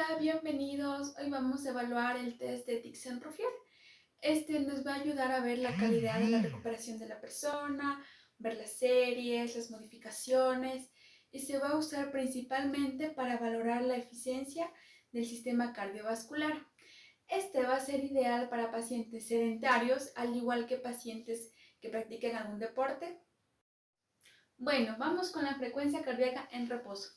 Hola, bienvenidos. Hoy vamos a evaluar el test de Dixon-Ruffier. Este nos va a ayudar a ver la calidad de la recuperación de la persona, ver las series, las modificaciones, y se va a usar principalmente para valorar la eficiencia del sistema cardiovascular. Este va a ser ideal para pacientes sedentarios, al igual que pacientes que practiquen algún deporte. Bueno, vamos con la frecuencia cardíaca en reposo.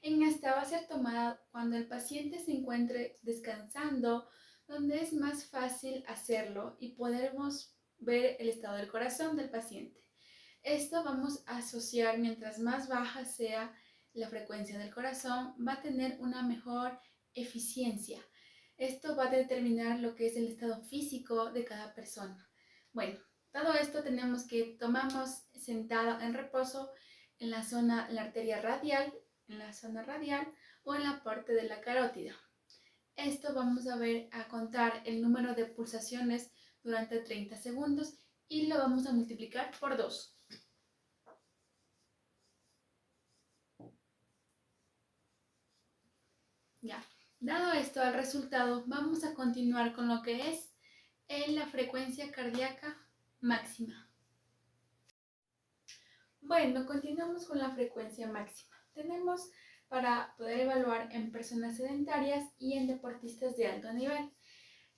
En esta va a ser tomada cuando el paciente se encuentre descansando, donde es más fácil hacerlo y podremos ver el estado del corazón del paciente. Esto vamos a asociar, mientras más baja sea la frecuencia del corazón, va a tener una mejor eficiencia. Esto va a determinar lo que es el estado físico de cada persona. Bueno, todo esto tenemos que tomamos sentado en reposo en la zona, la arteria radial, en la zona radial o en la parte de la carótida. Esto vamos a ver a contar el número de pulsaciones durante 30 segundos y lo vamos a multiplicar por 2. Ya, dado esto al resultado, vamos a continuar con lo que es la frecuencia cardíaca máxima. Bueno, continuamos con la frecuencia máxima. Tenemos para poder evaluar en personas sedentarias y en deportistas de alto nivel.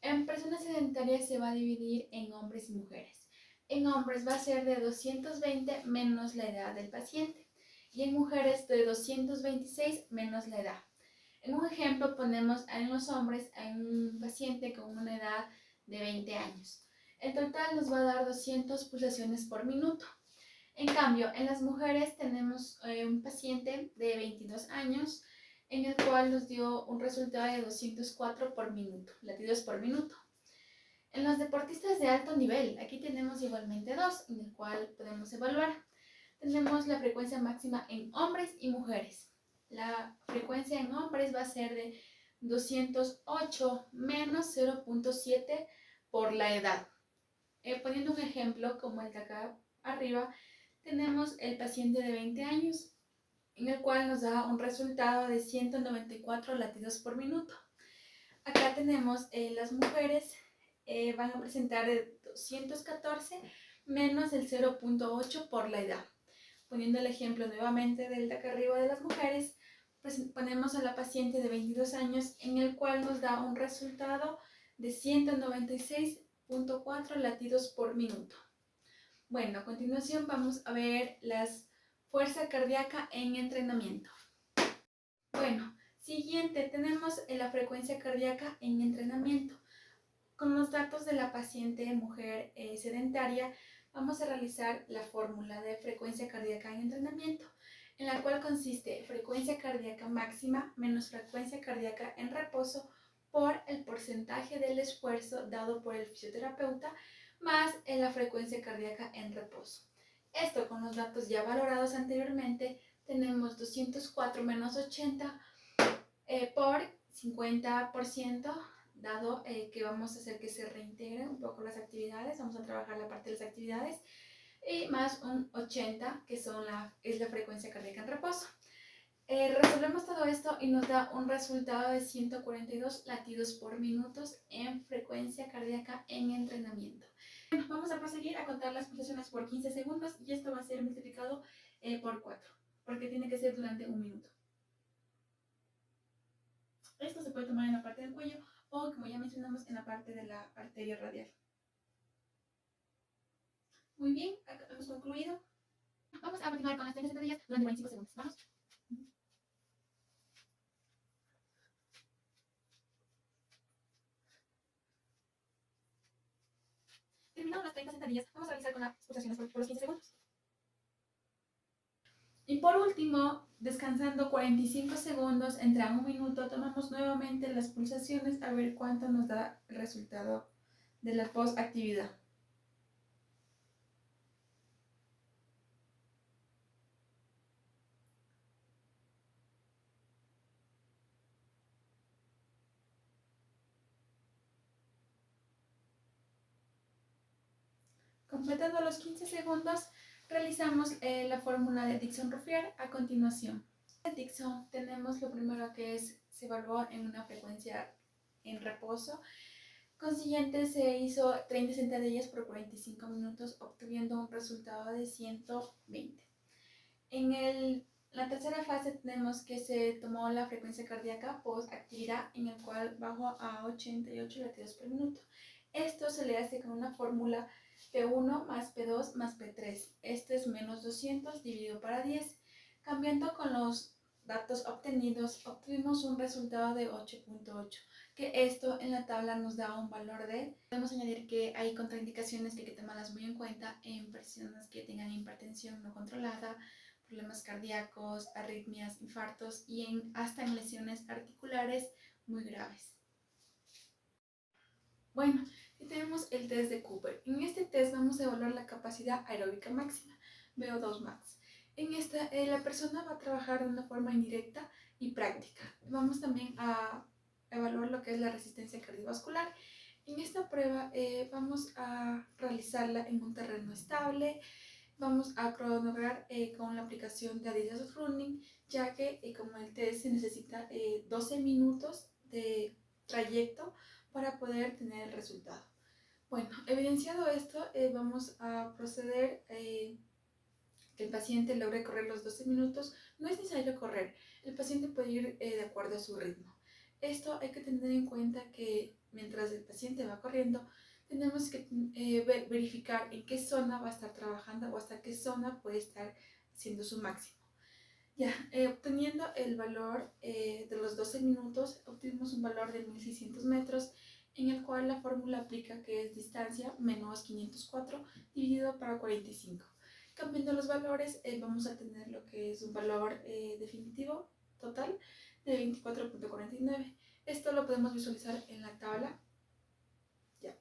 En personas sedentarias se va a dividir en hombres y mujeres. En hombres va a ser de 220 menos la edad del paciente y en mujeres de 226 menos la edad. En un ejemplo ponemos en los hombres a un paciente con una edad de 20 años. El total nos va a dar 200 pulsaciones por minuto. En cambio, en las mujeres tenemos un paciente de 22 años en el cual nos dio un resultado de 204 por minuto, latidos por minuto. En los deportistas de alto nivel, aquí tenemos igualmente dos, en el cual podemos evaluar. Tenemos la frecuencia máxima en hombres y mujeres. La frecuencia en hombres va a ser de 208 menos 0.7 por la edad. Poniendo un ejemplo como el de acá arriba, tenemos el paciente de 20 años, en el cual nos da un resultado de 194 latidos por minuto. Acá tenemos las mujeres van a presentar de 214 menos el 0.8 por la edad. Poniendo el ejemplo nuevamente del de acá arriba de las mujeres, pues ponemos a la paciente de 22 años en el cual nos da un resultado de 196.4 latidos por minuto. Bueno, a continuación vamos a ver la fuerza cardíaca en entrenamiento. Bueno, siguiente tenemos la frecuencia cardíaca en entrenamiento. Con los datos de la paciente mujer sedentaria, vamos a realizar la fórmula de frecuencia cardíaca en entrenamiento, en la cual consiste frecuencia cardíaca máxima menos frecuencia cardíaca en reposo por el porcentaje del esfuerzo dado por el fisioterapeuta más la frecuencia cardíaca en reposo. Esto con los datos ya valorados anteriormente, tenemos 204 menos 80 por 50%, dado que vamos a hacer que se reintegren un poco las actividades, vamos a trabajar la parte de las actividades, y más un 80, que es la frecuencia cardíaca en reposo. Resolvemos todo esto y nos da un resultado de 142 latidos por minuto en frecuencia cardíaca en entrenamiento. Bueno, vamos a proseguir a contar las pulsaciones por 15 segundos y esto va a ser multiplicado por 4, porque tiene que ser durante un minuto. Esto se puede tomar en la parte del cuello o, como ya mencionamos, en la parte de la arteria radial. Muy bien, acá hemos concluido. Vamos a continuar con las 30 sentadillas durante 45 segundos. Vamos. Terminamos las 30 sentadillas. Vamos a realizar con las pulsaciones por los 15 segundos. Y por último, descansando 45 segundos, entre a un minuto, tomamos nuevamente las pulsaciones a ver cuánto nos da el resultado de la post-actividad. Completando los 15 segundos, realizamos la fórmula de Dixon-Ruffier a continuación. Dixon tenemos lo primero que se evaluó en una frecuencia en reposo. Consiguiente, se hizo 30 sentadillas por 45 minutos, obteniendo un resultado de 120. La tercera fase tenemos que se tomó la frecuencia cardíaca post actividad, en el cual bajó a 88 latidos por minuto. Esto se le hace con una fórmula P1 más P2 más P3. Esto es menos 200 dividido para 10. Cambiando con los datos obtenidos, obtuvimos un resultado de 8.8, que esto en la tabla nos da un valor de... Podemos añadir que hay contraindicaciones que hay que tomarlas muy en cuenta en personas que tengan hipertensión no controlada, problemas cardíacos, arritmias, infartos y hasta en lesiones articulares muy graves. Bueno, y tenemos el test de Cooper. En este test vamos a evaluar la capacidad aeróbica máxima, VO2 max. En esta, la persona va a trabajar de una forma indirecta y práctica. Vamos también a evaluar lo que es la resistencia cardiovascular. En esta prueba vamos a realizarla en un terreno estable. Vamos a cronometrar con la aplicación de Adidas Running, ya que como el test se necesita 12 minutos de trayecto para poder tener el resultado. Bueno, evidenciado esto, vamos a proceder que el paciente logre correr los 12 minutos. No es necesario correr, el paciente puede ir de acuerdo a su ritmo. Esto hay que tener en cuenta que mientras el paciente va corriendo, tenemos que verificar en qué zona va a estar trabajando o hasta qué zona puede estar haciendo su máximo. Ya, obteniendo el valor de los 12 minutos, obtuvimos un valor de 1600 metros, en el cual la fórmula aplica que es distancia menos 504 dividido para 45. Cambiando los valores, vamos a tener lo que es un valor definitivo total de 24.49. Esto lo podemos visualizar en la tabla. Ya.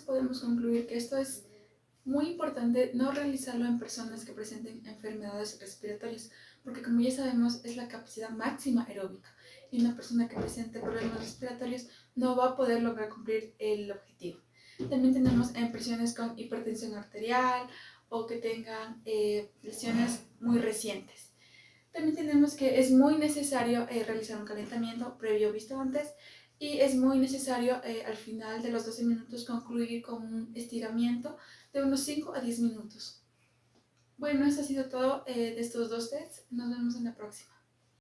Podemos concluir que esto es muy importante no realizarlo en personas que presenten enfermedades respiratorias, porque como ya sabemos es la capacidad máxima aeróbica y una persona que presente problemas respiratorios no va a poder lograr cumplir el objetivo. También tenemos en personas con hipertensión arterial o que tengan lesiones muy recientes. También tenemos que es muy necesario realizar un calentamiento previo visto antes, y es muy necesario al final de los 12 minutos concluir con un estiramiento de unos 5 a 10 minutos. Bueno, eso ha sido todo de estos dos tests. Nos vemos en la próxima.